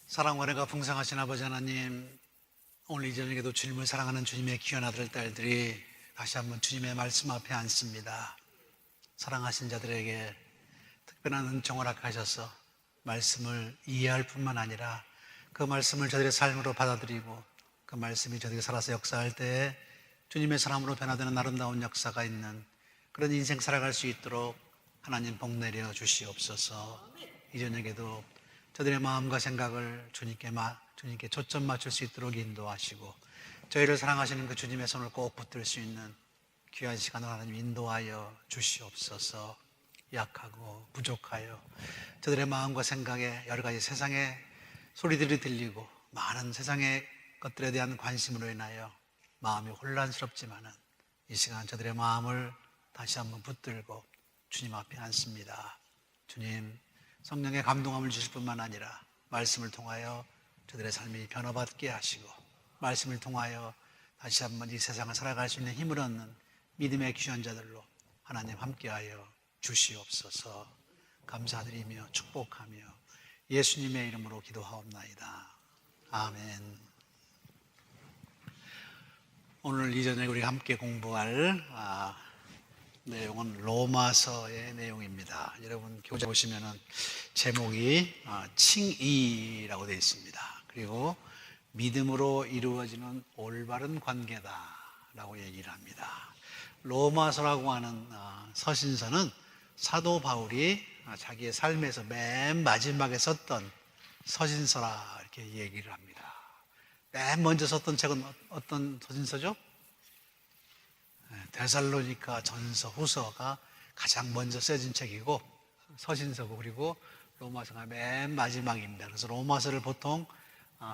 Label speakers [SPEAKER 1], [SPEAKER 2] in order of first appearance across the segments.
[SPEAKER 1] 사랑과 은혜가 풍성하신 아버지 하나님, 오늘 이 저녁에도 주님을 사랑하는 주님의 귀한 아들 딸들이 다시 한번 주님의 말씀 앞에 앉습니다. 사랑하신 자들에게 특별한 은총을 허락하셔서 말씀을 이해할 뿐만 아니라 그 말씀을 저들의 삶으로 받아들이고 그 말씀이 저들이 살아서 역사할 때에 주님의 사람으로 변화되는 아름다운 역사가 있는 그런 인생 살아갈 수 있도록 하나님 복 내려 주시옵소서. 이 저녁에도 저들의 마음과 생각을 주님께 초점 맞출 수 있도록 인도하시고 저희를 사랑하시는 그 주님의 손을 꼭 붙들 수 있는 귀한 시간을 하나님 인도하여 주시옵소서. 약하고 부족하여 저들의 마음과 생각에 여러 가지 세상의 소리들이 들리고 많은 세상의 것들에 대한 관심으로 인하여 마음이 혼란스럽지만은 이 시간 저들의 마음을 다시 한번 붙들고 주님 앞에 앉습니다. 주님, 성령의 감동함을 주실 뿐만 아니라 말씀을 통하여 저들의 삶이 변화받게 하시고 말씀을 통하여 다시 한번 이 세상을 살아갈 수 있는 힘을 얻는 믿음의 귀한 자들로 하나님 함께하여 주시옵소서. 감사드리며 축복하며 예수님의 이름으로 기도하옵나이다. 아멘. 오늘 이 저녁에 우리가 함께 공부할 내용은 로마서의 내용입니다. 여러분 교재 보시면은 제목이 칭의라고 되어 있습니다. 그리고 믿음으로 이루어지는 올바른 관계다라고 얘기를 합니다. 로마서라고 하는 서신서는 사도 바울이 자기의 삶에서 맨 마지막에 썼던 서신서라 이렇게 얘기를 합니다. 맨 먼저 썼던 책은 어떤 서신서죠? 데살로니가 전서, 후서가 가장 먼저 써진 책이고 서신서고 그리고 로마서가 맨 마지막입니다. 그래서 로마서를 보통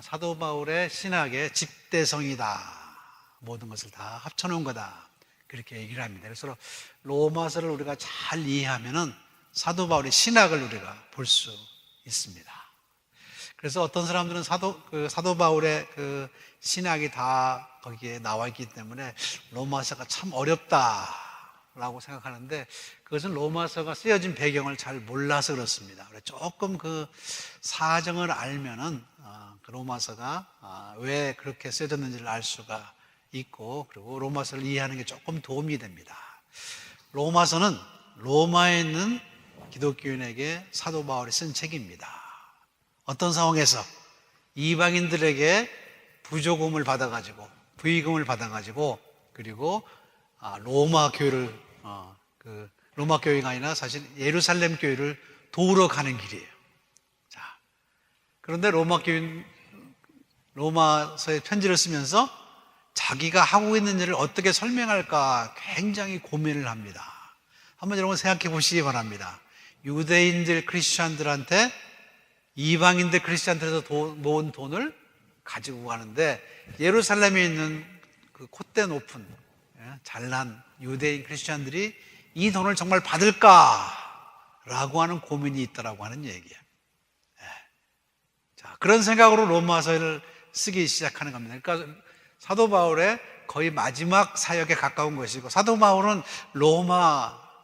[SPEAKER 1] 사도 바울의 신학의 집대성이다. 모든 것을 다 합쳐놓은 거다. 그렇게 얘기를 합니다. 그래서 로마서를 우리가 잘 이해하면은 사도 바울의 신학을 우리가 볼 수 있습니다. 그래서 어떤 사람들은 사도 바울의 그 신학이 다 거기에 나와 있기 때문에 로마서가 참 어렵다라고 생각하는데 그것은 로마서가 쓰여진 배경을 잘 몰라서 그렇습니다. 조금 그 사정을 알면은 그 로마서가 왜 그렇게 쓰여졌는지를 알 수가 있고 그리고 로마서를 이해하는 게 조금 도움이 됩니다. 로마서는 로마에 있는 기독교인에게 사도 바울이 쓴 책입니다. 어떤 상황에서 이방인들에게 부조금을 받아가지고 부의금을 받아가지고 그리고 로마 교회를 로마 교회가 아니라 사실 예루살렘 교회를 도우러 가는 길이에요. 자, 그런데 로마서의 편지를 쓰면서 자기가 하고 있는 일을 어떻게 설명할까 굉장히 고민을 합니다. 한번 여러분 생각해 보시기 바랍니다. 유대인들 크리스찬들한테 이방인들 크리스찬들에서 모은 돈을 가지고 가는데 예루살렘에 있는 그 콧대 높은 잘난 유대인 크리스찬들이 이 돈을 정말 받을까라고 하는 고민이 있다라고 하는 얘기예요. 자, 그런 생각으로 로마서를 쓰기 시작하는 겁니다. 그러니까 사도 바울의 거의 마지막 사역에 가까운 것이고 사도 바울은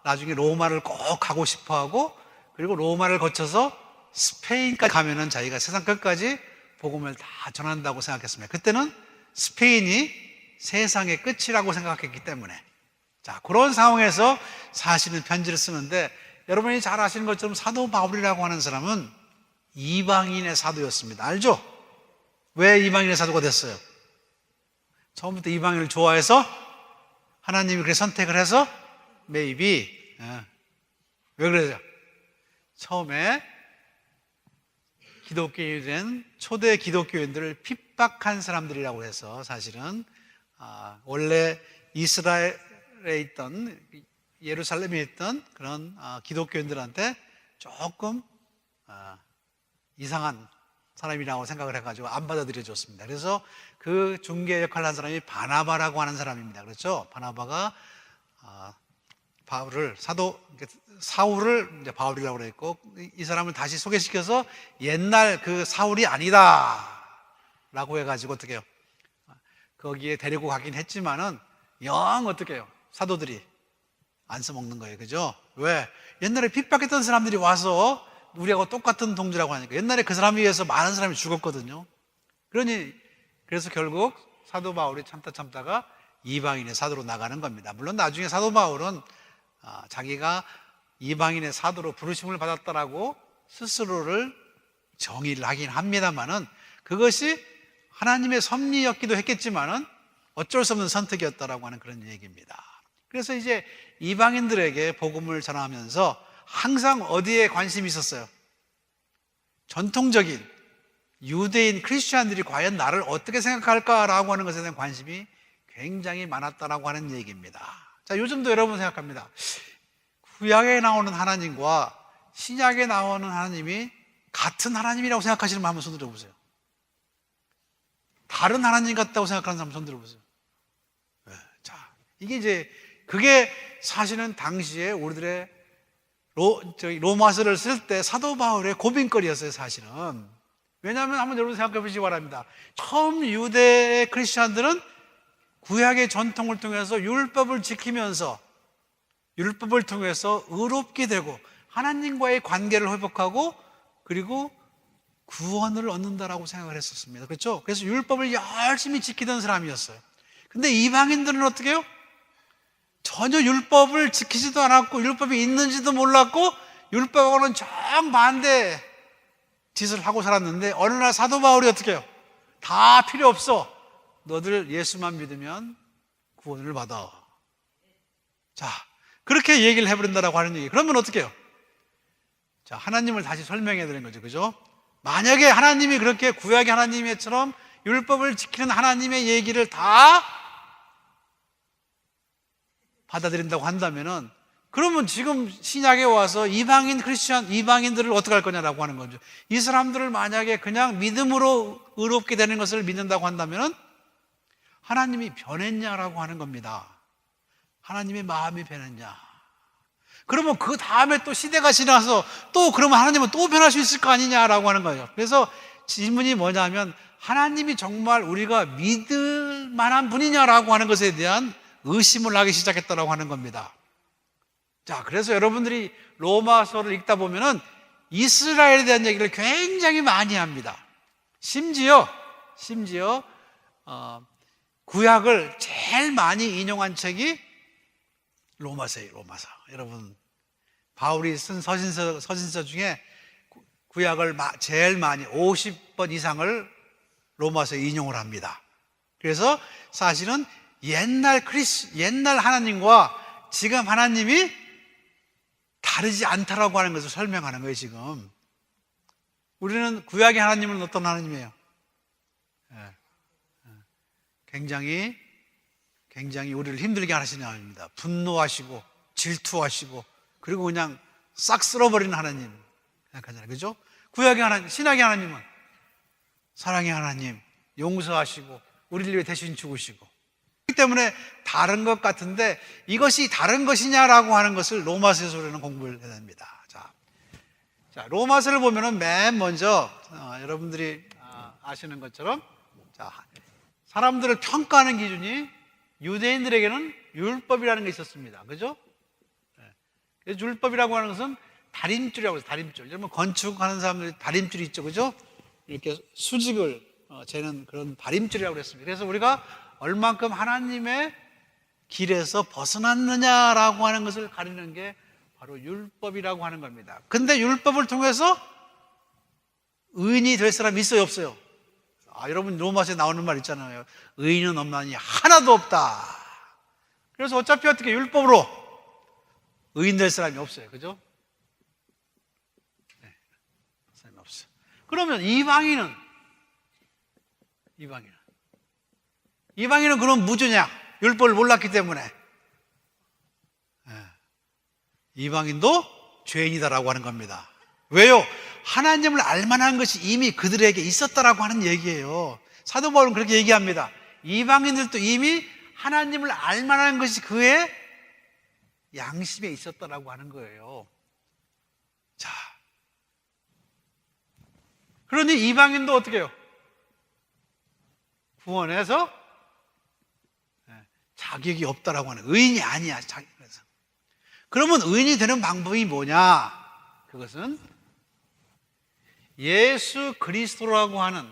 [SPEAKER 1] 나중에 로마를 꼭 가고 싶어하고 그리고 로마를 거쳐서 스페인까지 가면은 자기가 세상 끝까지 복음을 다 전한다고 생각했습니다. 그때는 스페인이 세상의 끝이라고 생각했기 때문에 자, 그런 상황에서 사실은 편지를 쓰는데 여러분이 잘 아시는 것처럼 사도 바울이라고 하는 사람은 이방인의 사도였습니다. 알죠? 왜 이방인의 사도가 됐어요? 처음부터 이방인을 좋아해서 하나님이 그렇게 선택을 해서 maybe 왜 그러죠? 처음에 기독교인이 된 초대 기독교인들을 핍박한 사람들이라고 해서 사실은 원래 이스라엘에 있던 예루살렘에 있던 그런 기독교인들한테 조금 이상한 사람이라고 생각을 해가지고 안 받아들여줬습니다. 그래서 그 중개 역할을 한 사람이 바나바라고 하는 사람입니다. 그렇죠? 바나바가 바울을 사울을 이제 바울이라고 그랬고, 이 사람을 다시 소개시켜서 옛날 그 사울이 아니다라고 해가지고 어떻게 해요? 거기에 데리고 가긴 했지만은 영 어떻게 해요? 사도들이 안 써먹는 거예요, 그죠? 왜? 옛날에 핍박했던 사람들이 와서 우리하고 똑같은 동지라고 하니까 옛날에 그 사람에 의해서 많은 사람이 죽었거든요. 그래서 결국 사도 바울이 참다가 이방인의 사도로 나가는 겁니다. 물론 나중에 사도 바울은 자기가 이방인의 사도로 부르심을 받았다라고 스스로를 정의를 하긴 합니다만은 그것이 하나님의 섭리였기도 했겠지만은 어쩔 수 없는 선택이었다라고 하는 그런 얘기입니다. 그래서 이제 이방인들에게 복음을 전하면서 항상 어디에 관심이 있었어요? 전통적인 유대인 크리스천들이 과연 나를 어떻게 생각할까라고 하는 것에 대한 관심이 굉장히 많았다라고 하는 얘기입니다. 자, 요즘도 여러분 생각합니다. 구약에 나오는 하나님과 신약에 나오는 하나님이 같은 하나님이라고 생각하시는 분 한번 손 들어보세요. 다른 하나님 같다고 생각하는 사람 손 들어보세요. 네, 자, 그게 사실은 당시에 우리들의 로마서를 쓸 때 사도 바울의 고민거리였어요, 사실은. 왜냐하면 한번 여러분 생각해 보시기 바랍니다. 처음 유대 크리스천들은 구약의 전통을 통해서 율법을 지키면서 율법을 통해서 의롭게 되고 하나님과의 관계를 회복하고 그리고 구원을 얻는다라고 생각을 했었습니다. 그렇죠? 그래서 율법을 열심히 지키던 사람이었어요. 근데 이방인들은 어떻게 해요? 전혀 율법을 지키지도 않았고 율법이 있는지도 몰랐고 율법하고는 정반대 짓을 하고 살았는데 어느 날 사도 바울이 어떻게 해요? 다 필요 없어. 너들 예수만 믿으면 구원을 받아. 자, 그렇게 얘기를 해버린다라고 하는 얘기. 그러면 어떻게 해요? 자, 하나님을 다시 설명해야 되는 거죠. 그죠? 만약에 하나님이 그렇게 구약의 하나님처럼 율법을 지키는 하나님의 얘기를 다 받아들인다고 한다면은 그러면 지금 신약에 와서 이방인들을 어떻게 할 거냐라고 하는 거죠. 이 사람들을 만약에 그냥 믿음으로 의롭게 되는 것을 믿는다고 한다면은 하나님이 변했냐라고 하는 겁니다. 하나님의 마음이 변했냐. 그러면 그 다음에 또 시대가 지나서 또 그러면 하나님은 또 변할 수 있을 거 아니냐라고 하는 거예요. 그래서 질문이 뭐냐면 하나님이 정말 우리가 믿을 만한 분이냐라고 하는 것에 대한 의심을 하기 시작했다라고 하는 겁니다. 자, 그래서 여러분들이 로마서를 읽다 보면은 이스라엘에 대한 얘기를 굉장히 많이 합니다. 심지어 구약을 제일 많이 인용한 책이 로마서예요. 로마서. 여러분, 바울이 쓴 서신서 중에 구약을 제일 많이 50번 이상을 로마서에 인용을 합니다. 그래서 사실은 옛날 하나님과 지금 하나님이 다르지 않다라고 하는 것을 설명하는 거예요, 지금. 우리는 구약의 하나님은 어떤 하나님이에요? 굉장히 우리를 힘들게 하시는 하나님입니다. 분노하시고, 질투하시고, 그리고 그냥 싹 쓸어버리는 하나님 생각하잖아요. 그죠? 구약의 하나님, 신약의 하나님은 사랑의 하나님, 용서하시고, 우리를 위해 대신 죽으시고. 그렇기 때문에 다른 것 같은데 이것이 다른 것이냐라고 하는 것을 로마서에서 우리는 공부를 해야 됩니다. 자, 로마서를 보면은 맨 먼저 여러분들이 아시는 것처럼 사람들을 평가하는 기준이 유대인들에게는 율법이라는 게 있었습니다. 그죠? 그래서 율법이라고 하는 것은 다림줄이라고 해서 다림줄. 여러분 건축하는 사람들이 다림줄이 있죠. 그죠? 이렇게 수직을 재는 그런 다림줄이라고 그랬습니다. 그래서 우리가 얼만큼 하나님의 길에서 벗어났느냐라고 하는 것을 가리는 게 바로 율법이라고 하는 겁니다. 근데 율법을 통해서 의인이 될 사람이 있어요, 없어요? 여러분 로마서에 나오는 말 있잖아요. 의인은 없나니 하나도 없다. 그래서 어차피 어떻게 율법으로 의인 될 사람이 없어요. 그죠? 네, 사람이 없어요. 그러면 이방인은 그럼 무죄냐? 율법을 몰랐기 때문에. 이방인도 죄인이다라고 하는 겁니다. 왜요? 하나님을 알만한 것이 이미 그들에게 있었다라고 하는 얘기예요. 사도 바울은 그렇게 얘기합니다. 이방인들도 이미 하나님을 알만한 것이 그의 양심에 있었다라고 하는 거예요. 자, 그러니 이방인도 어떻게 해요? 구원해서 자격이 없다라고 하는, 의인이 아니야. 그래서 그러면 의인이 되는 방법이 뭐냐? 그것은 예수 그리스도라고 하는,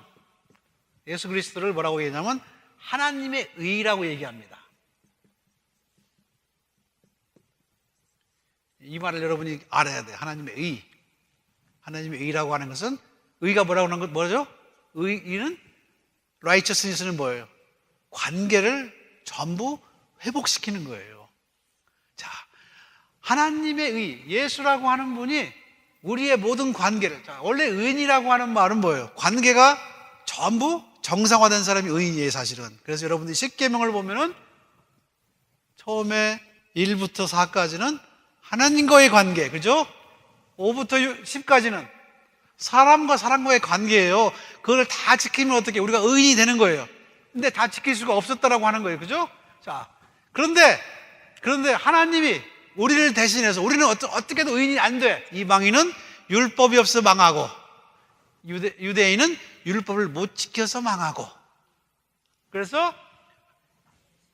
[SPEAKER 1] 예수 그리스도를 뭐라고 얘기하냐면 하나님의 의라고 얘기합니다. 이 말을 여러분이 알아야 돼요. 하나님의 의. 하나님의 의라고 하는 것은, 의가 뭐라고 하는 것 뭐죠? 의는 righteousness는 뭐예요? 관계를 전부 회복시키는 거예요. 자, 하나님의 의, 예수라고 하는 분이 우리의 모든 관계를, 자, 원래 의인이라고 하는 말은 뭐예요? 관계가 전부 정상화된 사람이 의인이에요, 사실은. 그래서 여러분들이 십계명을 보면은 처음에 1부터 4까지는 하나님과의 관계, 그죠? 5부터 10까지는 사람과 사람과의 관계예요. 그걸 다 지키면 어떻게 우리가 의인이 되는 거예요. 근데 다 지킬 수가 없었다라고 하는 거예요, 그죠? 자, 그런데 하나님이 우리를 대신해서, 우리는 어떻게도 의인이 안 돼. 이방인은 율법이 없어 망하고, 유대인은 율법을 못 지켜서 망하고. 그래서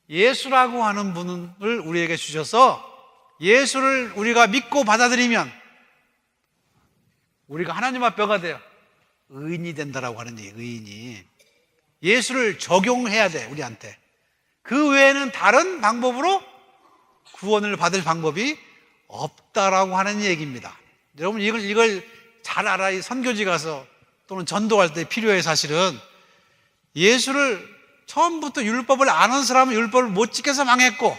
[SPEAKER 1] 예수라고 하는 분을 우리에게 주셔서 예수를 우리가 믿고 받아들이면 우리가 하나님 앞에가 돼요. 의인이 된다라고 하는 얘기, 의인이. 예수를 적용해야 돼, 우리한테. 그 외에는 다른 방법으로 구원을 받을 방법이 없다라고 하는 얘기입니다. 여러분, 이걸 잘 알아야 선교지 가서 또는 전도할 때 필요해. 사실은 예수를 처음부터 율법을 아는 사람은 율법을 못 지켜서 망했고,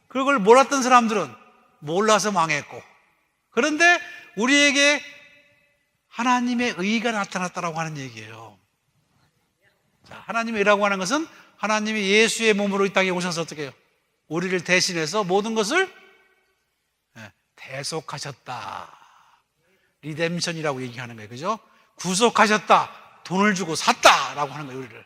[SPEAKER 1] 그걸 몰랐던 사람들은 몰라서 망했고, 그런데 우리에게 하나님의 의가 나타났다라고 하는 얘기예요. 자, 하나님의 의라고 하는 것은 하나님이 예수의 몸으로 이 땅에 오셔서 어떻게 해요? 우리를 대신해서 모든 것을 대속하셨다. 리뎀션이라고 얘기하는 거예요, 그죠? 구속하셨다. 돈을 주고 샀다라고 하는 거예요, 우리를.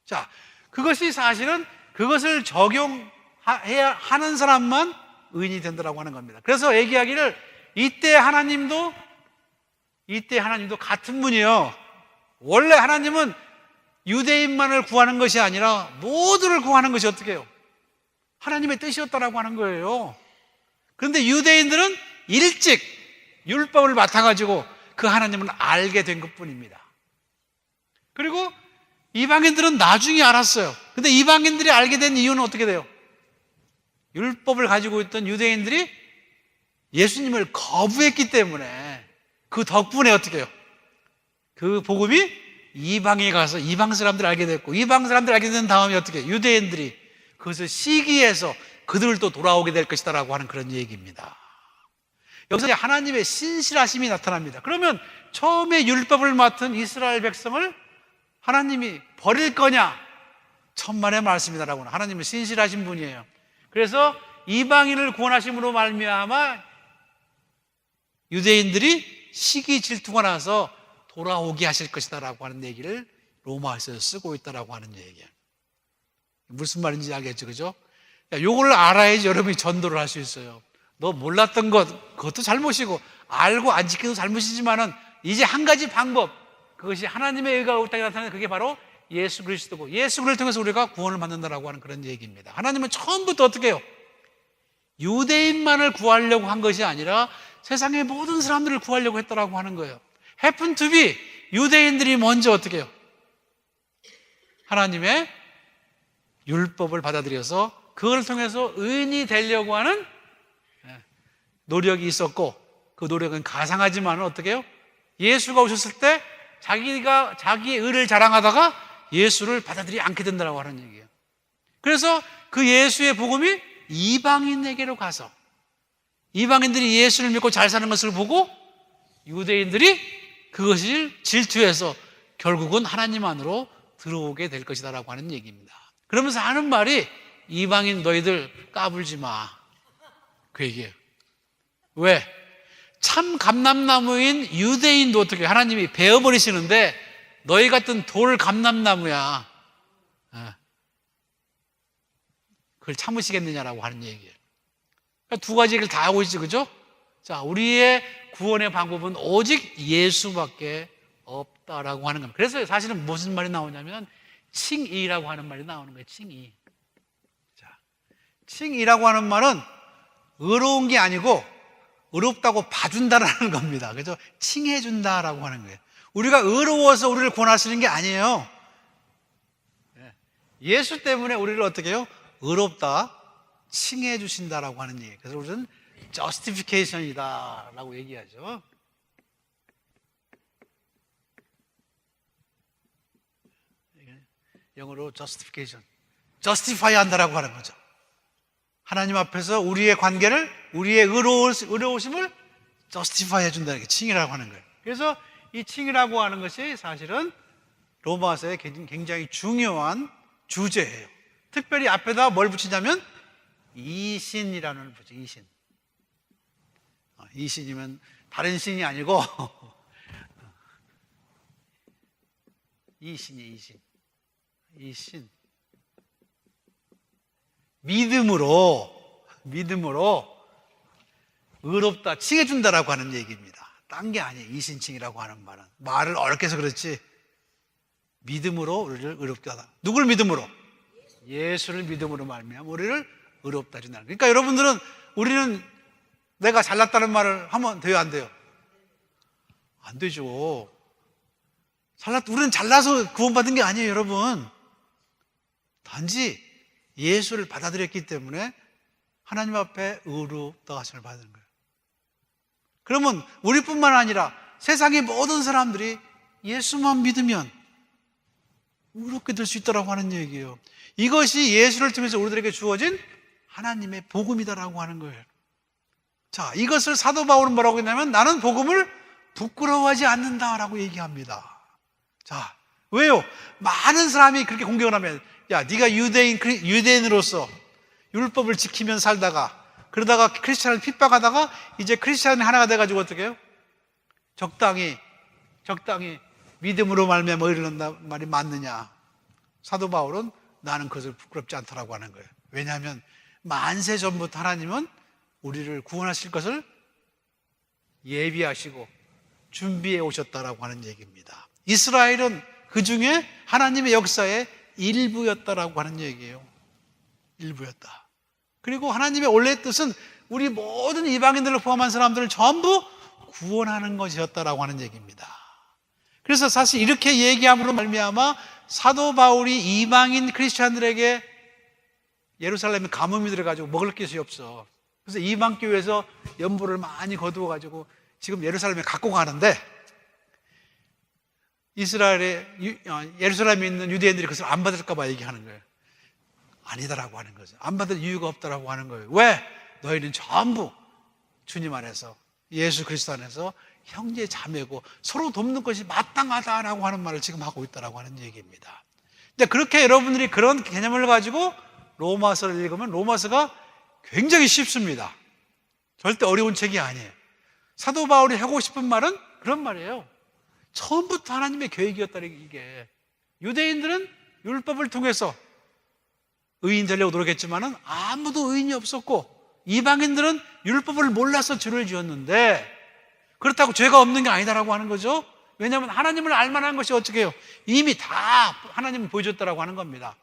[SPEAKER 1] 자, 그것이 사실은 그것을 적용해야 하는 사람만 의인이 된다라고 하는 겁니다. 그래서 얘기하기를 이때 하나님도 같은 분이에요. 원래 하나님은 유대인만을 구하는 것이 아니라 모두를 구하는 것이 어떻게 해요? 하나님의 뜻이었다라고 하는 거예요. 그런데 유대인들은 일찍 율법을 맡아가지고 그 하나님을 알게 된 것뿐입니다. 그리고 이방인들은 나중에 알았어요. 근데 이방인들이 알게 된 이유는 어떻게 돼요? 율법을 가지고 있던 유대인들이 예수님을 거부했기 때문에, 그 덕분에 어떻게 해요? 그 복음이 이방에 가서 이방 사람들을 알게 됐고, 이방 사람들을 알게 된 다음에 어떻게 해요? 유대인들이 그것을 시기해서 그들도 돌아오게 될 것이다라고 하는 그런 얘기입니다. 여기서 하나님의 신실하심이 나타납니다. 그러면 처음에 율법을 맡은 이스라엘 백성을 하나님이 버릴 거냐? 천만의 말씀이다라고 하는, 하나님은 신실하신 분이에요. 그래서 이방인을 구원하심으로 말미암아 유대인들이 시기 질투가 나서 돌아오게 하실 것이다라고 하는 얘기를 로마에서 쓰고 있다라고 하는 얘기예요. 무슨 말인지 알겠죠, 그죠? 요걸 알아야지 여러분이 전도를 할 수 있어요. 너 몰랐던 그것도 잘못이고, 알고 안 지켜도 잘못이지만은 이제 한 가지 방법, 그것이 하나님의 의가 우리 땅에 나타나는, 그게 바로 예수 그리스도고, 예수 그리스도를 통해서 우리가 구원을 받는다라고 하는 그런 얘기입니다. 하나님은 처음부터 어떻게 해요? 유대인만을 구하려고 한 것이 아니라 세상의 모든 사람들을 구하려고 했다라고 하는 거예요. happen to be 유대인들이 먼저 어떻게 해요? 하나님의 율법을 받아들여서 그걸 통해서 의인이 되려고 하는 노력이 있었고, 그 노력은 가상하지만 어떻게 해요? 예수가 오셨을 때 자기의 의를 자랑하다가 예수를 받아들이지 않게 된다고 하는 얘기예요. 그래서 그 예수의 복음이 이방인에게로 가서 이방인들이 예수를 믿고 잘 사는 것을 보고 유대인들이 그것을 질투해서 결국은 하나님 안으로 들어오게 될 것이다라고 하는 얘기입니다. 그러면서 하는 말이, 이방인 너희들 까불지 마, 그 얘기예요. 왜? 참 감람나무인 유대인도 어떻게 하나님이 베어버리시는데 너희 같은 돌 감람나무야, 그걸 참으시겠느냐라고 하는 얘기예요. 그러니까 두 가지 얘기를 다 하고 있지, 그죠? 자, 우리의 구원의 방법은 오직 예수밖에 없다라고 하는 겁니다. 그래서 사실은 무슨 말이 나오냐면 칭의라고 하는 말이 나오는 거예요. 칭의. 자, 칭의라고 하는 말은 의로운 게 아니고 의롭다고 봐준다라는 겁니다. 그죠? 칭해준다라고 하는 거예요. 우리가 의로워서 우리를 구원하시는 게 아니에요. 예수 때문에 우리를 어떻게 해요? 의롭다, 칭해 주신다라고 하는 얘기예요. 그래서 우리는 justification이다 라고 얘기하죠. 영어로 justification, justify 한다라고 하는 거죠. 하나님 앞에서 우리의 관계를, 우리의 의로우심을 justify 해준다는 게 칭이라고 하는 거예요. 그래서 이 칭이라고 하는 것이 사실은 로마서의 굉장히 중요한 주제예요. 특별히 앞에다 뭘 붙이냐면 이신이라는 걸 붙여. 이신. 이신이면 다른 신이 아니고 이신이 이신. 이신. 믿음으로 의롭다 칭해준다라고 하는 얘기입니다. 딴 게 아니에요. 이신칭이라고 하는 말은 말을 어렵게 해서 그렇지 믿음으로 우리를 의롭게 하다. 누굴 믿음으로? 예수를 믿음으로 말미암아 우리를 의롭다 준다. 그러니까 여러분들은 우리는 내가 잘났다는 말을 하면 돼요, 안 돼요? 안 되죠. 우리는 잘나서 구원받은 게 아니에요, 여러분. 단지 예수를 받아들였기 때문에 하나님 앞에 의롭다 하심을 받는 거예요. 그러면 우리뿐만 아니라 세상의 모든 사람들이 예수만 믿으면 의롭게 될 수 있다고 하는 얘기예요. 이것이 예수를 통해서 우리들에게 주어진 하나님의 복음이다라고 하는 거예요. 자, 이것을 사도 바울은 뭐라고 했냐면 나는 복음을 부끄러워하지 않는다라고 얘기합니다. 자, 왜요? 많은 사람이 그렇게 공격을 하면 야, 네가 유대인으로서 율법을 지키면 살다가 그러다가 크리스찬을 핍박하다가 이제 크리스찬이 하나가 돼가지고 어떻게 해요? 적당히 믿음으로 말미암아 이르는다 말이 맞느냐? 사도 바울은 나는 그것을 부끄럽지 않다라고 하는 거예요. 왜냐하면 만세 전부터 하나님은 우리를 구원하실 것을 예비하시고 준비해 오셨다라고 하는 얘기입니다. 이스라엘은 그 중에 하나님의 역사의 일부였다라고 하는 얘기예요. 일부였다. 그리고 하나님의 원래 뜻은 우리 모든 이방인들을 포함한 사람들을 전부 구원하는 것이었다라고 하는 얘기입니다. 그래서 사실 이렇게 얘기함으로 말미암아 사도 바울이 이방인 크리스찬들에게 예루살렘에 가뭄이 들어가지고 먹을 것이 없어. 그래서 이방 교회에서 연보를 많이 거두어가지고 지금 예루살렘에 갖고 가는데 예루살렘에 있는 유대인들이 그것을 안 받을까봐 얘기하는 거예요. 아니다라고 하는 거죠. 안 받을 이유가 없다라고 하는 거예요. 왜? 너희는 전부 주님 안에서 예수 그리스도 안에서 형제 자매고 서로 돕는 것이 마땅하다라고 하는 말을 지금 하고 있다라고 하는 얘기입니다. 근데 그렇게 여러분들이 그런 개념을 가지고 로마서를 읽으면 로마서가 굉장히 쉽습니다. 절대 어려운 책이 아니에요. 사도 바울이 하고 싶은 말은 그런 말이에요. 처음부터 하나님의 계획이었다. 이게 유대인들은 율법을 통해서 의인 되려고 노력했지만은 아무도 의인이 없었고 이방인들은 율법을 몰라서 죄를 지었는데 그렇다고 죄가 없는 게 아니다라고 하는 거죠. 왜냐하면 하나님을 알만한 것이 어떻게 해요? 이미 다 하나님이 보여줬다라고 하는 겁니다.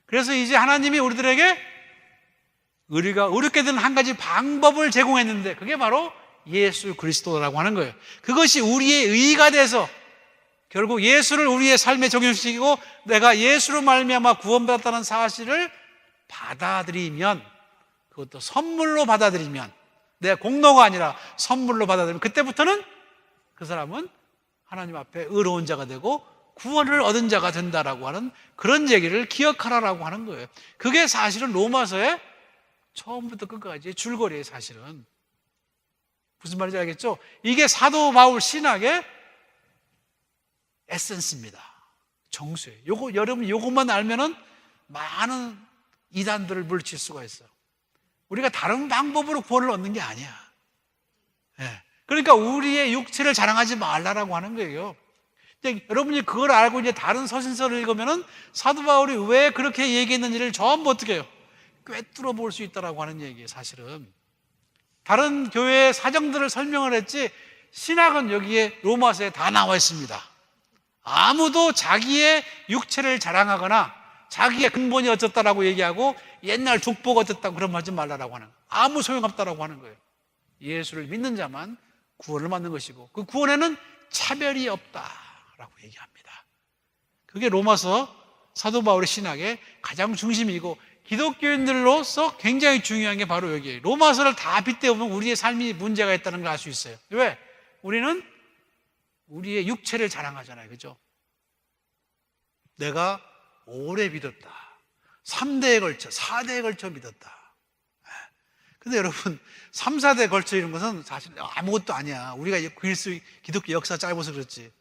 [SPEAKER 1] 그래서 이제 하나님이 우리들에게 우리가 의롭게 되는 한 가지 방법을 제공했는데 그게 바로 예수 그리스도라고 하는 거예요. 그것이 우리의 의가 돼서 결국 예수를 우리의 삶에 적용시키고 내가 예수로 말미암아 구원받았다는 사실을 받아들이면 그것도 선물로 받아들이면 내 공로가 아니라 선물로 받아들이면 그때부터는 그 사람은 하나님 앞에 의로운 자가 되고 구원을 얻은 자가 된다라고 하는 그런 얘기를 기억하라라고 하는 거예요. 그게 사실은 로마서의 처음부터 끝까지 줄거리예요. 사실은 무슨 말인지 알겠죠? 이게 사도 바울 신학의 에센스입니다. 정수예요. 여러분 요것만 알면은 많은 이단들을 물리칠 수가 있어요. 우리가 다른 방법으로 구원을 얻는 게 아니야. 네. 그러니까 우리의 육체를 자랑하지 말라라고 하는 거예요. 이제 여러분이 그걸 알고 이제 다른 서신서를 읽으면은 사도 바울이 왜 그렇게 얘기했는지를 전부 어떻게 해요? 꿰뚫어 볼 수 있다라고 하는 얘기예요, 사실은. 다른 교회의 사정들을 설명을 했지 신학은 여기에 로마서에 다 나와 있습니다. 아무도 자기의 육체를 자랑하거나 자기의 근본이 어쩌다라고 얘기하고 옛날 족보가 어쩌다고 그런 말 하지 말라라고 하는 거예요. 아무 소용없다라고 하는 거예요. 예수를 믿는 자만 구원을 받는 것이고 그 구원에는 차별이 없다라고 얘기합니다. 그게 로마서 사도 바울의 신학의 가장 중심이고 기독교인들로서 굉장히 중요한 게 바로 여기에요. 로마서를 다 빗대보면 우리의 삶이 문제가 있다는 걸 알 수 있어요. 왜? 우리는 우리의 육체를 자랑하잖아요. 그죠? 내가 오래 믿었다. 3대에 걸쳐, 4대에 걸쳐 믿었다. 근데 여러분, 3, 4대에 걸쳐 이런 것은 사실 아무것도 아니야. 우리가 기독교 역사 짧아서 그렇지.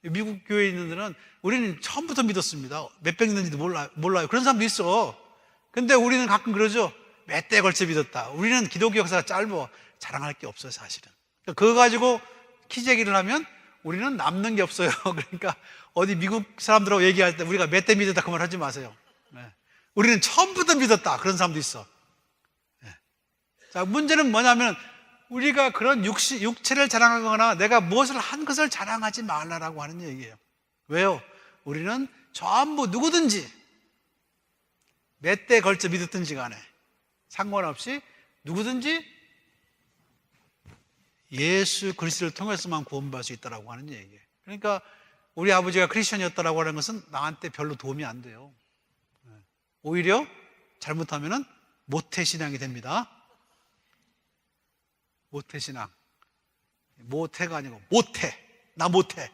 [SPEAKER 1] 미국 교회에 있는 데는 우리는 처음부터 믿었습니다. 몇백 년인지도 몰라요. 그런 사람도 있어. 근데 우리는 가끔 그러죠. 몇 대에 걸쳐 믿었다. 우리는 기독교 역사가 짧아. 자랑할 게 없어요, 사실은. 그거 가지고 키재기를 하면 우리는 남는 게 없어요. 그러니까 어디 미국 사람들하고 얘기할 때 우리가 몇 대 믿었다 그 말 하지 마세요. 네. 우리는 처음부터 믿었다. 그런 사람도 있어. 네. 자, 문제는 뭐냐면 우리가 그런 육체를 자랑하거나 내가 무엇을 한 것을 자랑하지 말라라고 하는 얘기예요. 왜요? 우리는 전부 누구든지 몇 대 걸쳐 믿었든지 간에 상관없이 누구든지 예수 그리스도를 통해서만 구원받을 수 있다고 하는 얘기예요. 그러니까 우리 아버지가 크리스천이었다고 하는 것은 나한테 별로 도움이 안 돼요. 오히려 잘못하면 모태신앙이 됩니다. 모태신앙. 모태가 아니고 모태. 나 못해.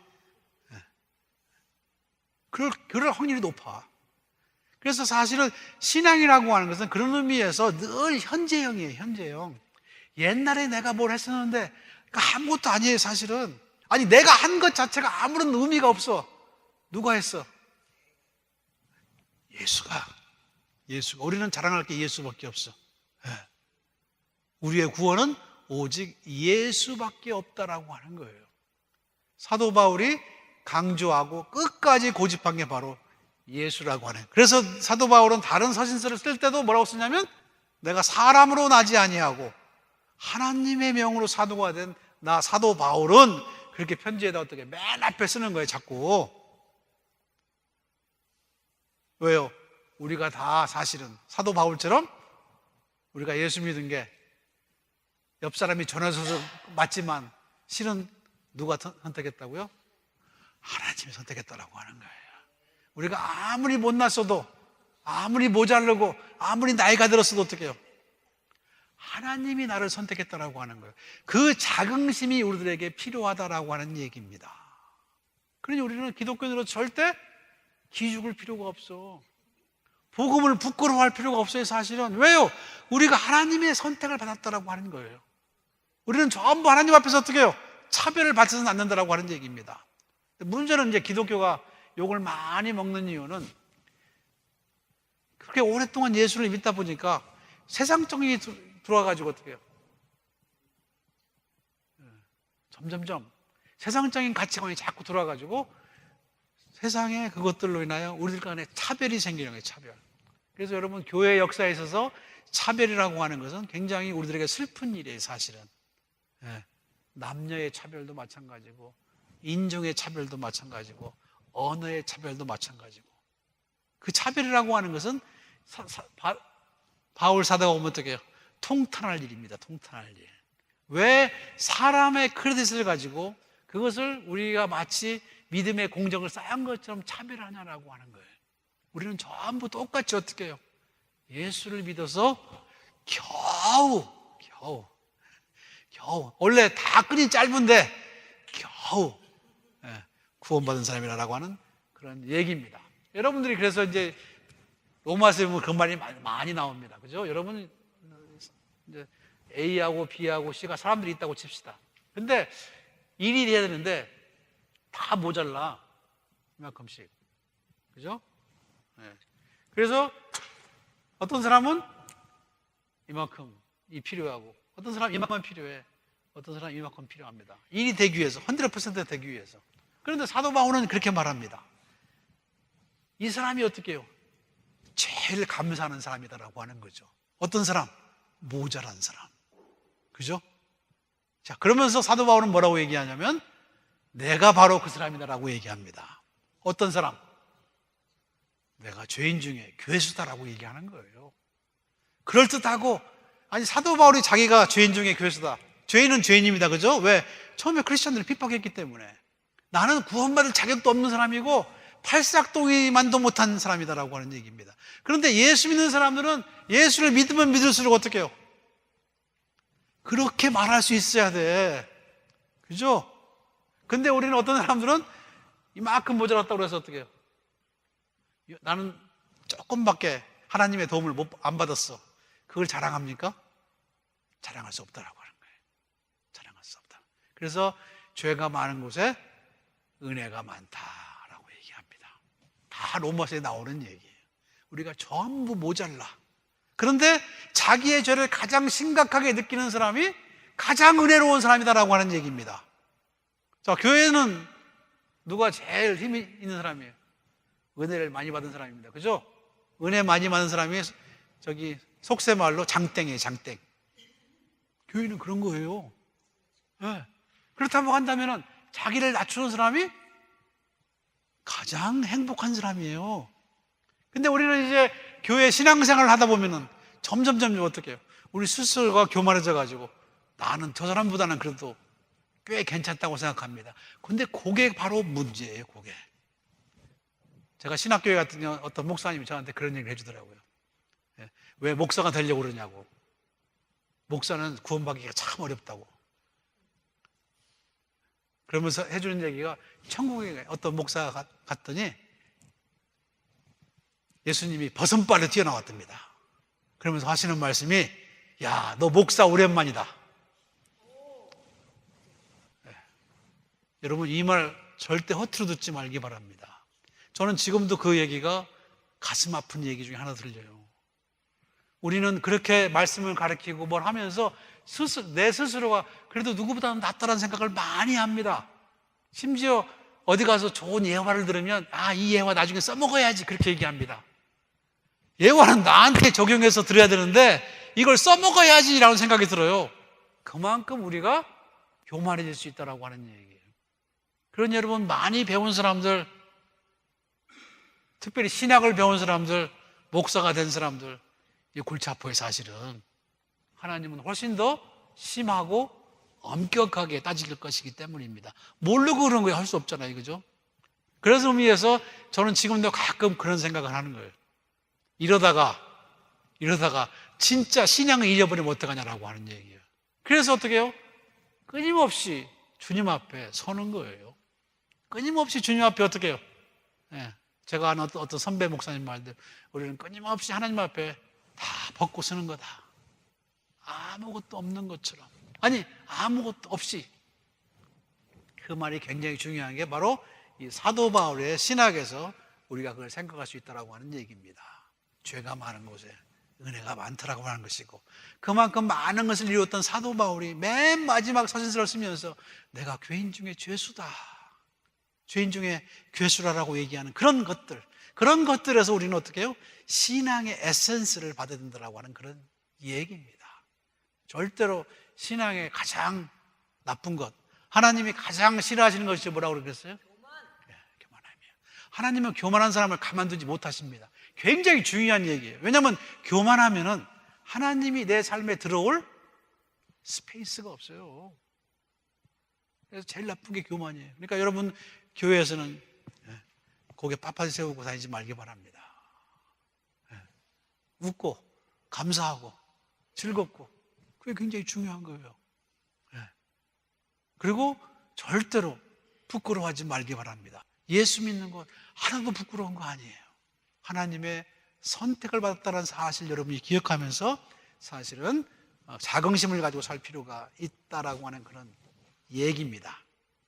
[SPEAKER 1] 그럴 확률이 높아. 그래서 사실은 신앙이라고 하는 것은 그런 의미에서 늘 현재형이에요. 현재형. 옛날에 내가 뭘 했었는데 아무것도 아니에요. 사실은. 아니 내가 한 것 자체가 아무런 의미가 없어. 누가 했어? 예수가. 우리는 자랑할 게 예수밖에 없어. 우리의 구원은 오직 예수밖에 없다라고 하는 거예요. 사도 바울이 강조하고 끝까지 고집한 게 바로 예수라고 하네. 그래서 사도 바울은 다른 서신서를 쓸 때도 뭐라고 쓰냐면 내가 사람으로 나지 아니하고 하나님의 명으로 사도가 된 나 사도 바울은 그렇게 편지에다 어떻게 맨 앞에 쓰는 거예요. 자꾸. 왜요? 우리가 다 사실은 사도 바울처럼 우리가 예수 믿은 게 옆 사람이 전화줘서 맞지만 실은 누가 선택했다고요? 하나님이 선택했다라고 하는 거예요. 우리가 아무리 못났어도 아무리 모자르고 아무리 나이가 들었어도 어떻게 해요? 하나님이 나를 선택했다라고 하는 거예요. 그 자긍심이 우리들에게 필요하다라고 하는 얘기입니다. 그러니 우리는 기독교인으로 절대 기죽을 필요가 없어. 복음을 부끄러워할 필요가 없어요. 사실은. 왜요? 우리가 하나님의 선택을 받았다라고 하는 거예요. 우리는 전부 하나님 앞에서 어떻게 해요? 차별을 받지는 않는다라고 하는 얘기입니다. 문제는 이제 기독교가 욕을 많이 먹는 이유는 그렇게 오랫동안 예수를 믿다 보니까 세상적인 들어와가지고 어떻게 해요? 점점점 세상적인 가치관이 자꾸 들어와가지고 세상의 그것들로 인하여 우리들 간에 차별이 생기는 거예요. 차별. 그래서 여러분 교회 역사에 있어서 차별이라고 하는 것은 굉장히 우리들에게 슬픈 일이에요. 사실은. 남녀의 차별도 마찬가지고 인종의 차별도 마찬가지고 언어의 차별도 마찬가지고 그 차별이라고 하는 것은 바울 사도가 보면 어떻게 해요? 통탄할 일입니다. 통탄할 일. 왜 사람의 크레딧을 가지고 그것을 우리가 마치 믿음의 공적을 쌓은 것처럼 차별하냐라고 하는 거예요. 우리는 전부 똑같이 어떻게 해요? 예수를 믿어서 겨우 원래 다 끈이 짧은데 겨우 구원받은 사람이라고 하는 그런 얘기입니다. 여러분들이 그래서 이제 로마서에 보면 그런 말이 많이 나옵니다. 그죠? 여러분 이제 A하고 B하고 C가 사람들이 있다고 칩시다. 근데 일이 돼야 되는데 다 모자라. 이만큼씩. 그죠? 그래서 어떤 사람은 이만큼이 필요하고 어떤 사람은 이만큼 필요해. 어떤 사람은 이만큼 필요합니다. 일이 되기 위해서 100% 되기 위해서. 그런데 사도 바울은 그렇게 말합니다. 이 사람이 어떻게 해요? 제일 감사하는 사람이다라고 하는 거죠. 어떤 사람? 모자란 사람. 그죠? 자, 그러면서 사도 바울은 뭐라고 얘기하냐면 내가 바로 그 사람이다라고 얘기합니다. 어떤 사람? 내가 죄인 중에 괴수다라고 얘기하는 거예요. 그럴듯하고, 아니 사도 바울이 자기가 죄인 중에 괴수다. 죄인은 죄인입니다. 그죠? 왜? 처음에 크리스천들을 핍박했기 때문에. 나는 구원받을 자격도 없는 사람이고 팔싹동이만도 못한 사람이다라고 하는 얘기입니다. 그런데 예수 믿는 사람들은 예수를 믿으면 믿을수록 어떻게 해요? 그렇게 말할 수 있어야 돼. 그죠? 근데 우리는 어떤 사람들은 이만큼 모자랐다고 해서 어떻게 해요? 나는 조금밖에 하나님의 도움을 안 받았어. 그걸 자랑합니까? 자랑할 수 없다라고 하는 거예요. 자랑할 수 없다. 그래서 죄가 많은 곳에 은혜가 많다라고 얘기합니다. 다 로마서에 나오는 얘기예요. 우리가 전부 모자라. 그런데 자기의 죄를 가장 심각하게 느끼는 사람이 가장 은혜로운 사람이다라고 하는 얘기입니다. 자, 교회는 누가 제일 힘이 있는 사람이에요? 은혜를 많이 받은 사람입니다. 그죠? 은혜 많이 받은 사람이 저기 속세말로 장땡이에요, 장땡. 교회는 그런 거예요. 네. 그렇다고 한다면 자기를 낮추는 사람이 가장 행복한 사람이에요. 근데 우리는 이제 교회 신앙생활을 하다 보면은 점점 어떻게 해요? 우리 스스로가 교만해져 가지고 나는 저 사람보다는 그래도 꽤 괜찮다고 생각합니다. 근데 그게 바로 문제예요, 그게. 제가 신학교에 갔더니 어떤 목사님이 저한테 그런 얘기를 해주더라고요. 왜 목사가 되려고 그러냐고. 목사는 구원받기가 참 어렵다고. 그러면서 해주는 얘기가 천국에 어떤 목사가 갔더니 예수님이 버선발로 뛰어나왔답니다. 그러면서 하시는 말씀이 야, 너 목사 오랜만이다. 네. 여러분 이 말 절대 허투루 듣지 말기 바랍니다. 저는 지금도 그 얘기가 가슴 아픈 얘기 중에 하나 들려요. 우리는 그렇게 말씀을 가르치고 뭘 하면서 내 스스로가 그래도 누구보다는 낫다라는 생각을 많이 합니다. 심지어 어디 가서 좋은 예화를 들으면 이 예화 나중에 써먹어야지 그렇게 얘기합니다. 예화는 나한테 적용해서 들어야 되는데 이걸 써먹어야지라는 생각이 들어요. 그만큼 우리가 교만해질 수 있다고 하는 얘기예요. 그런 여러분 많이 배운 사람들, 특별히 신학을 배운 사람들, 목사가 된 사람들, 이 골치 아파요. 사실은 하나님은 훨씬 더 심하고 엄격하게 따질 것이기 때문입니다. 모르고 그런 거예요. 할 수 없잖아요. 그죠? 그래서 의미에서 저는 지금도 가끔 그런 생각을 하는 거예요. 이러다가 진짜 신앙을 잃어버리면 어떡하냐라고 하는 얘기예요. 그래서 어떻게 해요? 끊임없이 주님 앞에 서는 거예요. 끊임없이 주님 앞에 어떻게 해요? 네. 제가 아는 어떤 선배 목사님 말대로 우리는 끊임없이 하나님 앞에 다 벗고 서는 거다. 아무것도 없는 것처럼. 아니, 아무것도 없이. 그 말이 굉장히 중요한 게 바로 이 사도 바울의 신학에서 우리가 그걸 생각할 수 있다고 하는 얘기입니다. 죄가 많은 곳에 은혜가 많다라고 하는 것이고, 그만큼 많은 것을 이루었던 사도 바울이 맨 마지막 서신서를 쓰면서 내가 죄인 중에 죄수다, 죄인 중에 괴수라라고 얘기하는 그런 것들에서 우리는 어떻게 해요? 신앙의 에센스를 받아야 된다고 하는 그런 얘기입니다. 절대로 신앙의 가장 나쁜 것, 하나님이 가장 싫어하시는 것이 뭐라고 그랬어요? 교만함이에요. 하나님은 교만한 사람을 가만두지 못하십니다. 굉장히 중요한 얘기예요. 왜냐하면 교만하면은 하나님이 내 삶에 들어올 스페이스가 없어요. 그래서 제일 나쁜 게 교만이에요. 그러니까 여러분 교회에서는 고개 빳빳이 세우고 다니지 말기 바랍니다. 웃고 감사하고 즐겁고 그게 굉장히 중요한 거예요. 그리고 절대로 부끄러워하지 말기 바랍니다. 예수 믿는 것 하나도 부끄러운 거 아니에요. 하나님의 선택을 받았다는 사실 여러분이 기억하면서 사실은 자긍심을 가지고 살 필요가 있다라고 하는 그런 얘기입니다.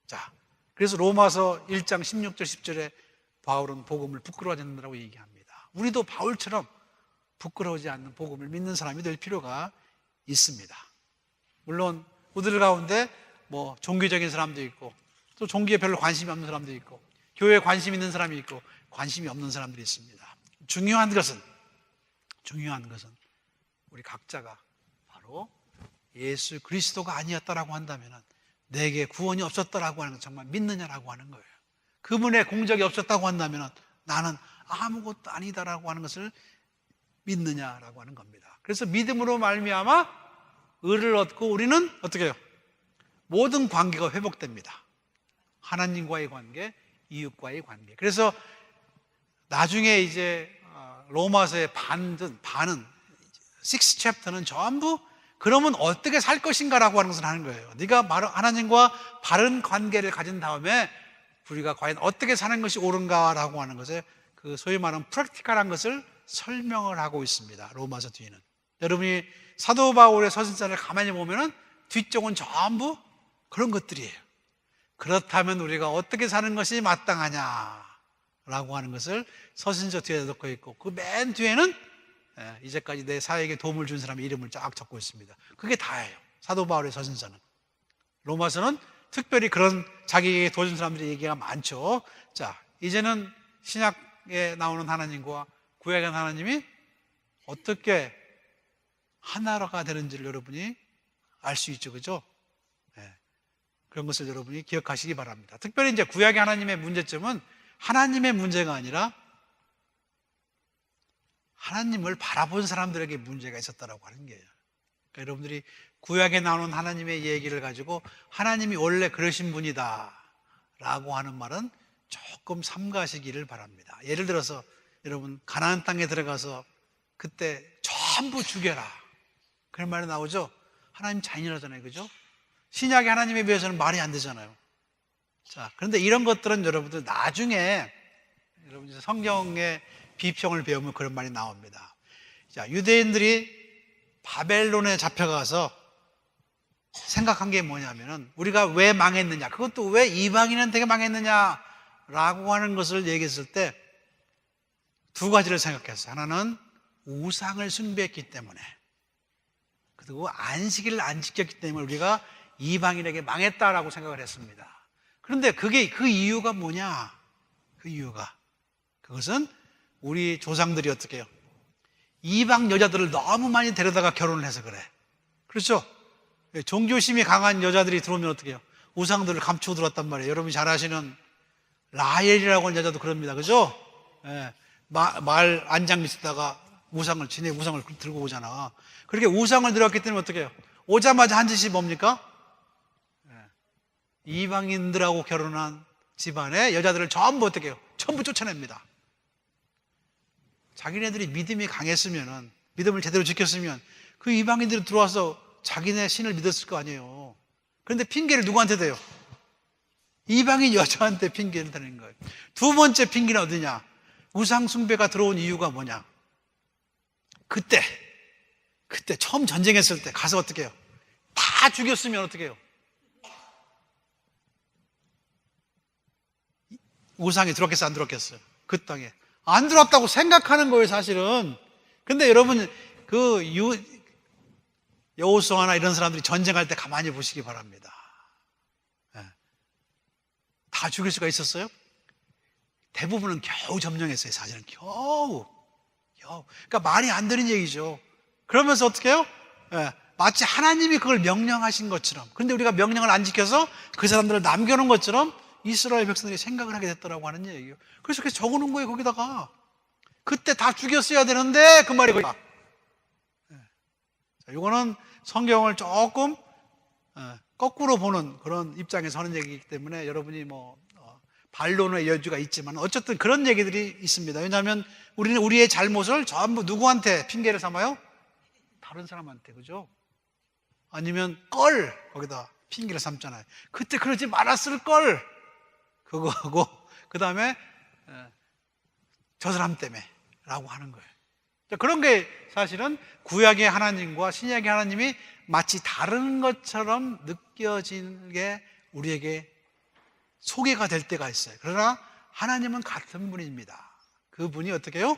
[SPEAKER 1] 자, 그래서 로마서 1장 16절 10절에 바울은 복음을 부끄러워하지 않는다고 얘기합니다. 우리도 바울처럼 부끄러워하지 않는 복음을 믿는 사람이 될 필요가 있습니다. 물론 우리들 가운데 뭐 종교적인 사람도 있고 또 종교에 별로 관심이 없는 사람도 있고 교회에 관심 있는 사람이 있고 관심이 없는 사람들이 있습니다. 중요한 것은 우리 각자가 바로 예수 그리스도가 아니었다라고 한다면 내게 구원이 없었다라고 하는 건 정말 믿느냐라고 하는 거예요. 그분의 공적이 없었다고 한다면 나는 아무것도 아니다라고 하는 것을 믿느냐라고 하는 겁니다. 그래서 믿음으로 말미암아 의를 얻고 우리는 어떻게 해요? 모든 관계가 회복됩니다. 하나님과의 관계, 이웃과의 관계. 그래서 나중에 이제 로마서의 반은 6챕터는 전부 그러면 어떻게 살 것인가라고 하는 것을 하는 거예요. 네가 하나님과 바른 관계를 가진 다음에 우리가 과연 어떻게 사는 것이 옳은가라고 하는 것에 그 소위 말하는 프랙티컬한 것을 설명을 하고 있습니다. 로마서 뒤에는. 여러분이 사도 바울의 서신서를 가만히 보면은 뒤쪽은 전부 그런 것들이에요. 그렇다면 우리가 어떻게 사는 것이 마땅하냐라고 하는 것을 서신서 뒤에 넣고 있고 그 맨 뒤에는 이제까지 내 사역에 도움을 준 사람의 이름을 쫙 적고 있습니다. 그게 다예요. 사도 바울의 서신서는. 로마서는 특별히 그런 자기에게 도와준 사람들의 얘기가 많죠. 자, 이제는 신약에 나오는 하나님과 구약의 하나님이 어떻게 하나가 되는지를 여러분이 알 수 있죠. 그죠? 그런 것을 여러분이 기억하시기 바랍니다. 특별히 이제 구약의 하나님의 문제점은 하나님의 문제가 아니라 하나님을 바라본 사람들에게 문제가 있었다라고 하는 거예요. 그러니까 여러분들이 구약에 나오는 하나님의 얘기를 가지고 하나님이 원래 그러신 분이다 라고 하는 말은 조금 삼가시기를 바랍니다. 예를 들어서 여러분 가나안 땅에 들어가서 그때 전부 죽여라 그런 말이 나오죠. 하나님 잔인하잖아요. 그죠? 신약의 하나님에 비해서는 말이 안 되잖아요. 자, 그런데 이런 것들은 여러분들 나중에 여러분 성경의 비평을 배우면 그런 말이 나옵니다. 자, 유대인들이 바벨론에 잡혀가서 생각한 게 뭐냐면은 우리가 왜 망했느냐, 그것도 왜 이방인한테 망했느냐라고 하는 것을 얘기했을 때 두 가지를 생각했어요. 하나는 우상을 숭배했기 때문에, 그리고 안식일을 안 지켰기 때문에 우리가 이방인에게 망했다라고 생각을 했습니다. 그런데 그 이유가 뭐냐? 그것은 우리 조상들이 어떻게 해요? 이방 여자들을 너무 많이 데려다가 결혼을 해서 그래. 그렇죠? 종교심이 강한 여자들이 들어오면 어떻게 해요? 우상들을 감추고 들어왔단 말이에요. 여러분이 잘 아시는 라헬이라고 하는 여자도 그럽니다. 그죠? 말 안장 밑에다가 지네 우상을 들고 오잖아. 그렇게 우상을 들어왔기 때문에 어떻게 해요? 오자마자 한 짓이 뭡니까? 이방인들하고 결혼한 집안의 여자들을 전부 어떻게 해요? 전부 쫓아냅니다. 자기네들이 믿음이 강했으면은, 믿음을 제대로 지켰으면 그 이방인들이 들어와서 자기네 신을 믿었을 거 아니에요. 그런데 핑계를 누구한테 대요? 이방인 여자한테 핑계를 대는 거예요. 두 번째 핑계는 어디냐? 우상숭배가 들어온 이유가 뭐냐? 그때 처음 전쟁했을 때 가서 어떻게 해요? 다 죽였으면 어떻게 해요? 우상이 들어왔겠어요? 안 들어왔겠어요? 그 땅에 안 들어왔다고 생각하는 거예요, 사실은. 근데 여러분 여호수아나 이런 사람들이 전쟁할 때 가만히 보시기 바랍니다. 다 죽일 수가 있었어요? 대부분은 겨우 점령했어요. 사실은 겨우. 그러니까 말이 안 되는 얘기죠. 그러면서 어떻게 해요? 마치 하나님이 그걸 명령하신 것처럼, 그런데 우리가 명령을 안 지켜서 그 사람들을 남겨놓은 것처럼 이스라엘 백성들이 생각을 하게 됐더라고 하는 얘기예요. 그래서 적어놓은 거예요. 거기다가 그때 다 죽였어야 되는데 그 말이 거기다. 이거는 성경을 조금 거꾸로 보는 그런 입장에서 하는 얘기이기 때문에 여러분이 반론의 여지가 있지만 어쨌든 그런 얘기들이 있습니다. 왜냐하면 우리는 우리의 잘못을 전부 누구한테 핑계를 삼아요? 다른 사람한테. 그죠? 아니면 거기다 핑계를 삼잖아요. 그때 그러지 말았을 걸, 그거하고 그 다음에 저 사람 때문에 라고 하는 거예요. 그런 게 사실은 구약의 하나님과 신약의 하나님이 마치 다른 것처럼 느껴지는 게 우리에게 소개가 될 때가 있어요. 그러나 하나님은 같은 분입니다. 그분이 어떻게 해요?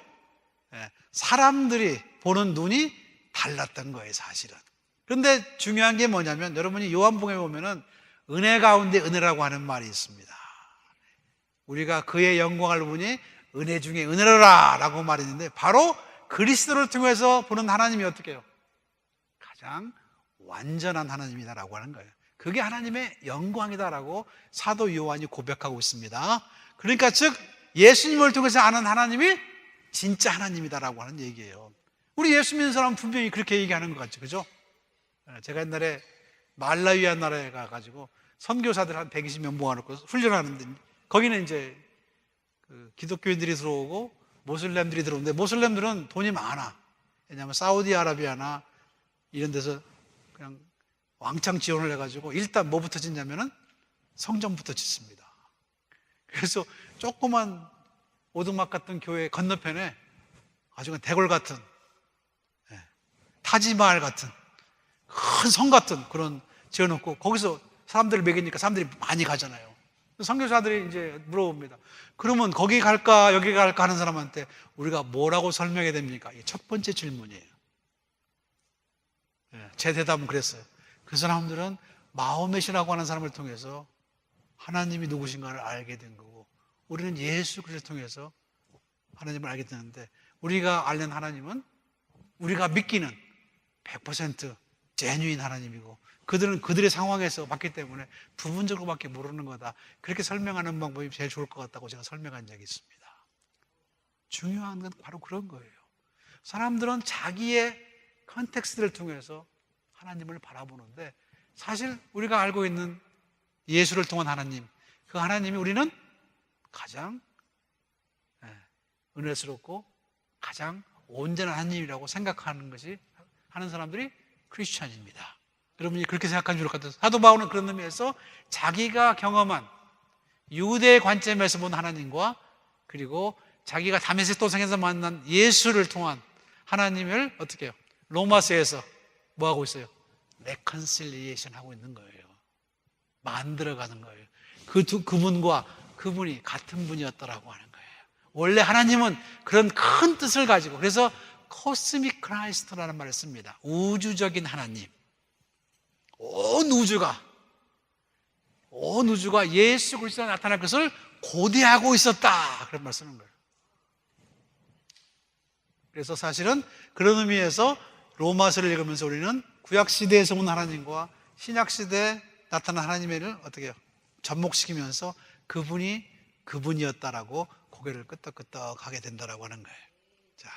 [SPEAKER 1] 사람들이 보는 눈이 달랐던 거예요, 사실은. 그런데 중요한 게 뭐냐면, 여러분이 요한복음에 보면은 은혜 가운데 은혜라고 하는 말이 있습니다. 우리가 그의 영광을 보니 은혜 중에 은혜로라 라고 말했는데, 바로 그리스도를 통해서 보는 하나님이 어떻게 해요? 가장 완전한 하나님이다라고 하는 거예요. 그게 하나님의 영광이다라고 사도 요한이 고백하고 있습니다. 그러니까 즉 예수님을 통해서 아는 하나님이 진짜 하나님이다라고 하는 얘기예요. 우리 예수 믿는 사람은 분명히 그렇게 얘기하는 것 같죠, 그죠? 제가 옛날에 말라위안 나라에 가가지고 선교사들 한 120명 모아놓고 훈련하는데, 거기는 이제 기독교인들이 들어오고 모슬렘들이 들어오는데, 모슬렘들은 돈이 많아. 왜냐하면 사우디아라비아나 이런 데서 그냥 왕창 지원을 해가지고 일단 뭐부터 짓냐면은 성전부터 짓습니다. 그래서 조그만 오두막 같은 교회 건너편에 아주 그냥 대궐 같은, 타지마할 같은 큰 성 같은 그런 지어놓고 거기서 사람들을 먹이니까 사람들이 많이 가잖아요. 선교사들이 이제 물어봅니다. 그러면 거기 갈까 여기 갈까 하는 사람한테 우리가 뭐라고 설명해야 됩니까? 이게 첫 번째 질문이에요. 제 대답은 그랬어요. 그 사람들은 마호멧이라고 하는 사람을 통해서 하나님이 누구신가를 알게 된 거고, 우리는 예수 그리스도를 통해서 하나님을 알게 되는데, 우리가 알는 하나님은 우리가 믿기는 100% 제뉴인 하나님이고, 그들은 그들의 상황에서 봤기 때문에 부분적으로밖에 모르는 거다. 그렇게 설명하는 방법이 제일 좋을 것 같다고 제가 설명한 적이 있습니다. 중요한 건 바로 그런 거예요. 사람들은 자기의 컨텍스트를 통해서 하나님을 바라보는데, 사실 우리가 알고 있는 예수를 통한 하나님, 그 하나님이 우리는 가장 은혜스럽고 가장 온전한 하나님이라고 생각하는 것이, 하는 사람들이 크리스찬입니다. 여러분이 그렇게 생각하는 줄 같아서, 사도 바울은 그런 의미에서 자기가 경험한 유대의 관점에서 본 하나님과, 그리고 자기가 다메섹 도상에서 만난 예수를 통한 하나님을 어떻게 해요? 로마서에서 뭐 하고 있어요? 레컨실리에이션 하고 있는 거예요. 만들어가는 거예요. 그분과 그분이 같은 분이었더라고 하는 거예요. 원래 하나님은 그런 큰 뜻을 가지고, 그래서 코스믹 크라이스트라는 말을 씁니다. 우주적인 하나님. 온 우주가 예수 그리스도가 나타날 것을 고대하고 있었다, 그런 말 쓰는 거예요. 그래서 사실은 그런 의미에서 로마서를 읽으면서 우리는 구약시대에서 온 하나님과 신약시대에 나타난 하나님을 어떻게 해요? 접목시키면서 그분이 그분이었다라고 고개를 끄덕끄덕 하게 된다라고 하는 거예요. 자,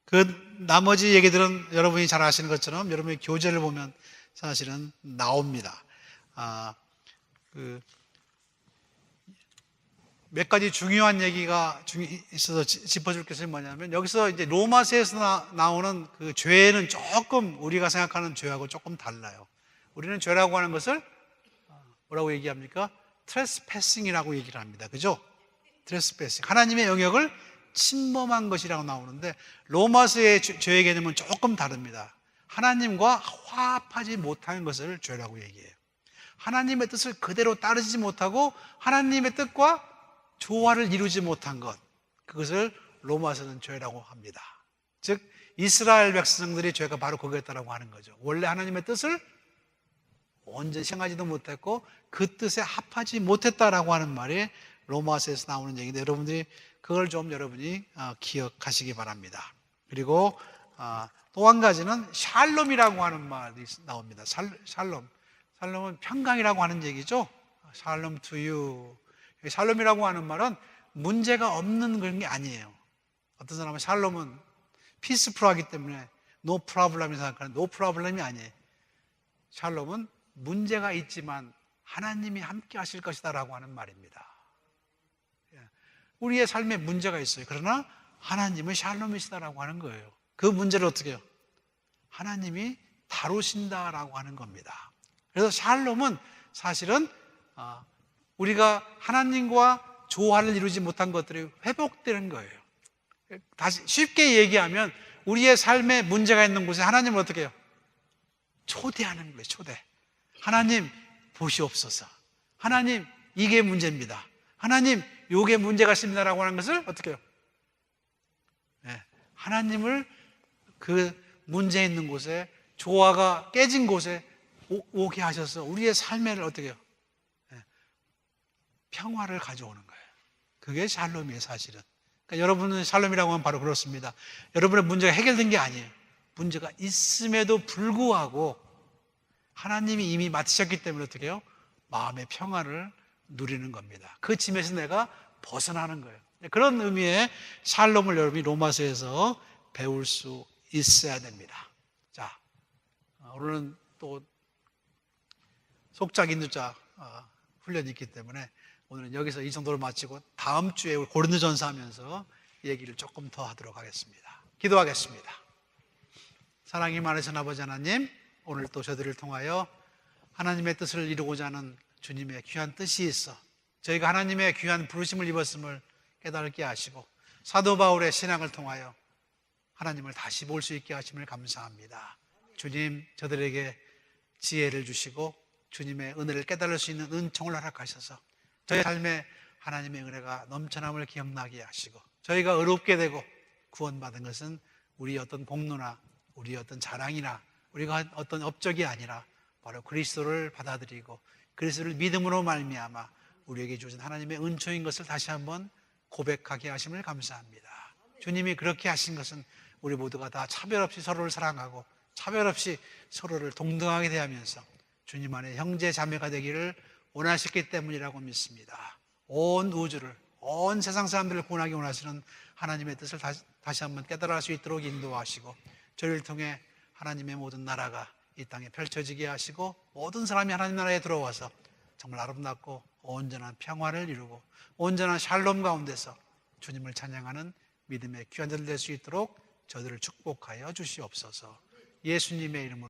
[SPEAKER 1] 그 나머지 얘기들은 여러분이 잘 아시는 것처럼 여러분의 교재를 보면 사실은 나옵니다. 몇 가지 중요한 얘기가 있어서 짚어줄 것이 뭐냐면, 여기서 이제 로마서에서 나오는 그 죄는 조금 우리가 생각하는 죄하고 조금 달라요. 우리는 죄라고 하는 것을 뭐라고 얘기합니까? 트레스패싱이라고 얘기를 합니다. 그죠? 트레스패싱. 하나님의 영역을 침범한 것이라고 나오는데, 로마서의 죄의 개념은 조금 다릅니다. 하나님과 화합하지 못하는 것을 죄라고 얘기해요. 하나님의 뜻을 그대로 따르지 못하고 하나님의 뜻과 조화를 이루지 못한 것, 그것을 로마서는 죄라고 합니다. 즉 이스라엘 백성들의 죄가 바로 그거였다라고 하는 거죠. 원래 하나님의 뜻을 온전히 행하지도 못했고 그 뜻에 합하지 못했다라고 하는 말이 로마서에서 나오는 얘기인데, 여러분들이 그걸 좀 여러분이 기억하시기 바랍니다. 그리고 또 한 가지는 샬롬이라고 하는 말이 나옵니다. 샬롬은 평강이라고 하는 얘기죠. 샬롬 to you. 샬롬이라고 하는 말은 문제가 없는 그런 게 아니에요. 어떤 사람은 샬롬은 피스풀하기 때문에 no problem이라고 생각하는 no problem이 아니에요. 샬롬은 문제가 있지만 하나님이 함께 하실 것이다 라고 하는 말입니다. 우리의 삶에 문제가 있어요. 그러나 하나님은 샬롬이시다라고 하는 거예요. 그 문제를 어떻게 해요? 하나님이 다루신다라고 하는 겁니다. 그래서 샬롬은 사실은 우리가 하나님과 조화를 이루지 못한 것들이 회복되는 거예요. 다시 쉽게 얘기하면 우리의 삶에 문제가 있는 곳에 하나님을 어떻게 해요? 초대하는 거예요. 초대. 하나님 보시옵소서. 하나님 이게 문제입니다. 하나님 요게 문제가 있습니다라고 하는 것을 어떻게 해요? 하나님을 그 문제 있는 곳에, 조화가 깨진 곳에 오게 하셔서 우리의 삶에를 어떻게 해요? 평화를 가져오는 거예요. 그게 샬롬이에요, 사실은. 그러니까 여러분은 샬롬이라고 하면 바로 그렇습니다. 여러분의 문제가 해결된 게 아니에요. 문제가 있음에도 불구하고 하나님이 이미 맡으셨기 때문에 어떻게 해요? 마음의 평안을 누리는 겁니다. 그 짐에서 내가 벗어나는 거예요. 그런 의미의 샬롬을 여러분이 로마서에서 배울 수 있어야 됩니다. 자, 오늘은 또 속작 인두자 훈련이 있기 때문에 오늘은 여기서 이 정도로 마치고 다음 주에 고린도전서 하면서 얘기를 조금 더 하도록 하겠습니다. 기도하겠습니다. 사랑이 많으신 아버지 하나님, 오늘 또 저들을 통하여 하나님의 뜻을 이루고자 하는 주님의 귀한 뜻이 있어 저희가 하나님의 귀한 부르심을 입었음을 깨닫게 하시고 사도 바울의 신앙을 통하여 하나님을 다시 볼 수 있게 하심을 감사합니다. 주님, 저들에게 지혜를 주시고 주님의 은혜를 깨달을 수 있는 은총을 허락하셔서 저희 삶에 하나님의 은혜가 넘쳐남을 기억나게 하시고 저희가 의롭게 되고 구원받은 것은 우리 어떤 공로나 우리 어떤 자랑이나 우리가 어떤 업적이 아니라 바로 그리스도를 받아들이고 그리스도를 믿음으로 말미암아 우리에게 주신 하나님의 은총인 것을 다시 한번 고백하게 하심을 감사합니다. 주님이 그렇게 하신 것은 우리 모두가 다 차별 없이 서로를 사랑하고 차별 없이 서로를 동등하게 대하면서 주님 안에 형제 자매가 되기를 원하셨기 때문이라고 믿습니다. 온 우주를, 온 세상 사람들을 구원하기 원하시는 하나님의 뜻을 다시 한번 깨달을 수 있도록 인도하시고 저희를 통해 하나님의 모든 나라가 이 땅에 펼쳐지게 하시고 모든 사람이 하나님 나라에 들어와서 정말 아름답고 온전한 평화를 이루고 온전한 샬롬 가운데서 주님을 찬양하는 믿음의 귀한 자들 될 수 있도록 저들을 축복하여 주시옵소서. 예수님의 이름으로